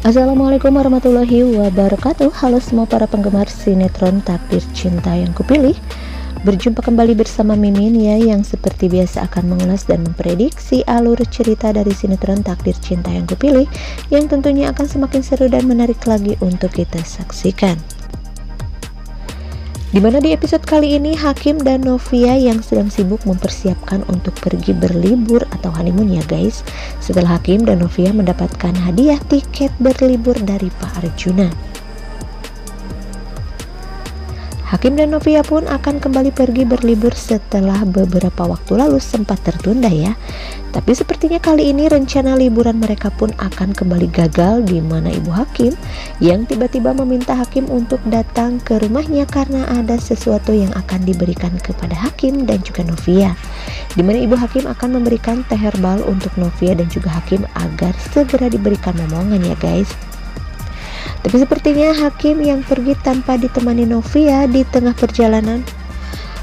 Assalamualaikum warahmatullahi wabarakatuh. Halo semua para penggemar sinetron Takdir Cinta yang Kupilih. Berjumpa kembali bersama Mimin ya, yang seperti biasa akan mengulas dan memprediksi alur cerita dari sinetron Takdir Cinta yang Kupilih, yang tentunya akan semakin seru dan menarik lagi untuk kita saksikan. Dimana di episode kali ini Hakim dan Novia yang sedang sibuk mempersiapkan untuk pergi berlibur atau honeymoon ya guys, setelah Hakim dan Novia mendapatkan hadiah tiket berlibur dari Pak Arjuna. Hakim dan Novia pun akan kembali pergi berlibur setelah beberapa waktu lalu sempat tertunda ya. Tapi sepertinya kali ini rencana liburan mereka pun akan kembali gagal, di mana Ibu Hakim yang tiba-tiba meminta Hakim untuk datang ke rumahnya karena ada sesuatu yang akan diberikan kepada Hakim dan juga Novia. Di mana Ibu Hakim akan memberikan teh herbal untuk Novia dan juga Hakim agar segera diberikan momongan ya guys. Tapi sepertinya Hakim yang pergi tanpa ditemani Novia. Di tengah perjalanan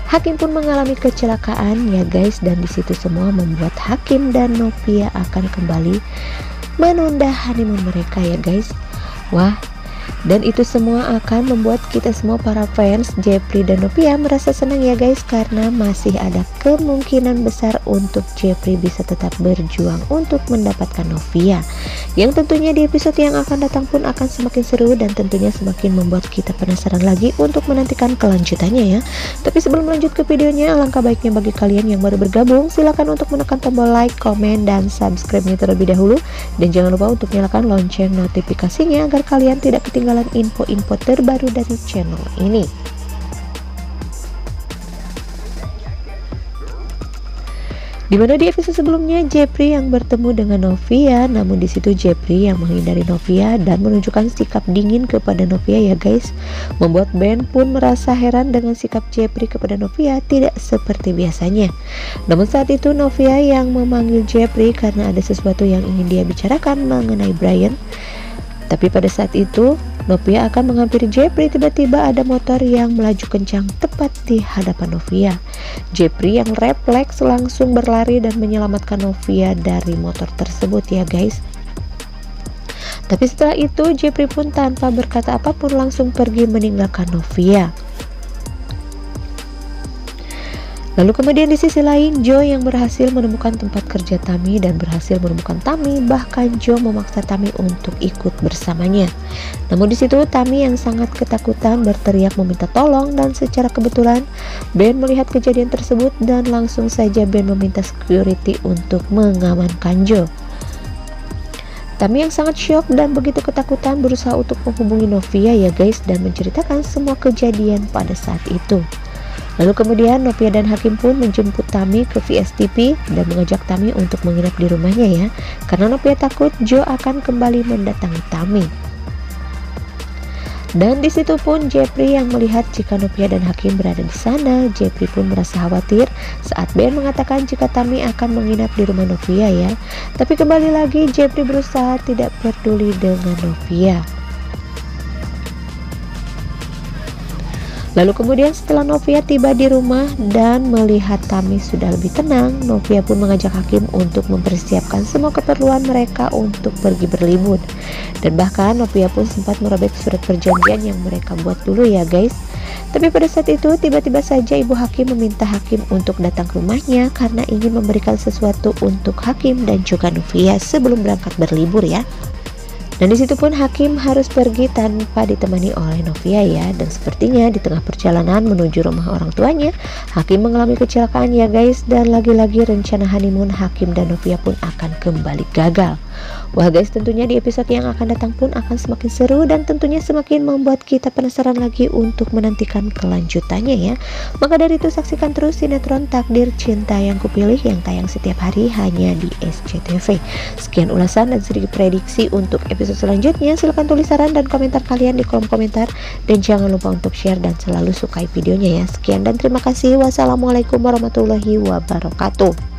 Hakim pun mengalami kecelakaan ya guys, dan disitu semua membuat Hakim dan Novia akan kembali menunda honeymoon mereka ya guys. Wah, dan itu semua akan membuat kita semua para fans Jepri dan Novia merasa senang ya guys, karena masih ada kemungkinan besar untuk Jepri bisa tetap berjuang untuk mendapatkan Novia, yang tentunya di episode yang akan datang pun akan semakin seru dan tentunya semakin membuat kita penasaran lagi untuk menantikan kelanjutannya ya. Tapi sebelum lanjut ke videonya, alangkah baiknya bagi kalian yang baru bergabung, silakan untuk menekan tombol like, komen, dan subscribe-nya terlebih dahulu, dan jangan lupa untuk nyalakan lonceng notifikasinya agar kalian tidak ketinggalan info-info terbaru dari channel ini. Dimana di episode sebelumnya Jepri yang bertemu dengan Novia, namun di situ Jepri yang menghindari Novia dan menunjukkan sikap dingin kepada Novia ya guys, membuat Ben pun merasa heran dengan sikap Jepri kepada Novia tidak seperti biasanya. Namun saat itu Novia yang memanggil Jepri karena ada sesuatu yang ingin dia bicarakan mengenai Brian. Tapi pada saat itu Novia akan menghampiri Jepri, tiba-tiba ada motor yang melaju kencang tepat di hadapan Novia. Jepri yang refleks langsung berlari dan menyelamatkan Novia dari motor tersebut ya guys. Tapi setelah itu Jepri pun tanpa berkata apapun langsung pergi meninggalkan Novia. Lalu kemudian di sisi lain Joe yang berhasil menemukan tempat kerja Tami dan berhasil menemukan Tami, bahkan Joe memaksa Tami untuk ikut bersamanya. Namun di situ Tami yang sangat ketakutan berteriak meminta tolong, dan secara kebetulan Ben melihat kejadian tersebut dan langsung saja Ben meminta security untuk mengamankan Joe. Tami yang sangat syok dan begitu ketakutan berusaha untuk menghubungi Novia ya guys, dan menceritakan semua kejadian pada saat itu. Lalu kemudian Novia dan Hakim pun menjemput Tami ke VSTP dan mengajak Tami untuk menginap di rumahnya ya, karena Novia takut Joe akan kembali mendatangi Tami. Dan di situ pun Jepri yang melihat jika Novia dan Hakim berada di sana. Jepri pun merasa khawatir saat Ben mengatakan jika Tami akan menginap di rumah Novia ya. Tapi kembali lagi Jepri berusaha tidak peduli dengan Novia. Lalu kemudian setelah Novia tiba di rumah dan melihat Tami sudah lebih tenang, Novia pun mengajak Hakim untuk mempersiapkan semua keperluan mereka untuk pergi berlibur. Dan bahkan Novia pun sempat merobek surat perjanjian yang mereka buat dulu ya guys. Tapi pada saat itu tiba-tiba saja Ibu Hakim meminta Hakim untuk datang ke rumahnya karena ingin memberikan sesuatu untuk Hakim dan juga Novia sebelum berangkat berlibur ya. Dan disitu pun Hakim harus pergi tanpa ditemani oleh Novia ya. Dan sepertinya di tengah perjalanan menuju rumah orang tuanya, Hakim mengalami kecelakaan ya guys. Dan lagi-lagi rencana honeymoon Hakim dan Novia pun akan kembali gagal. Wah guys, tentunya di episode yang akan datang pun akan semakin seru dan tentunya semakin membuat kita penasaran lagi untuk menantikan kelanjutannya ya. Maka dari itu saksikan terus sinetron Takdir Cinta yang Kupilih yang tayang setiap hari hanya di SCTV. Sekian ulasan dan sedikit prediksi untuk episode selanjutnya. Silahkan tulis saran dan komentar kalian di kolom komentar, dan jangan lupa untuk share dan selalu sukai videonya ya. Sekian dan terima kasih. Wassalamualaikum warahmatullahi wabarakatuh.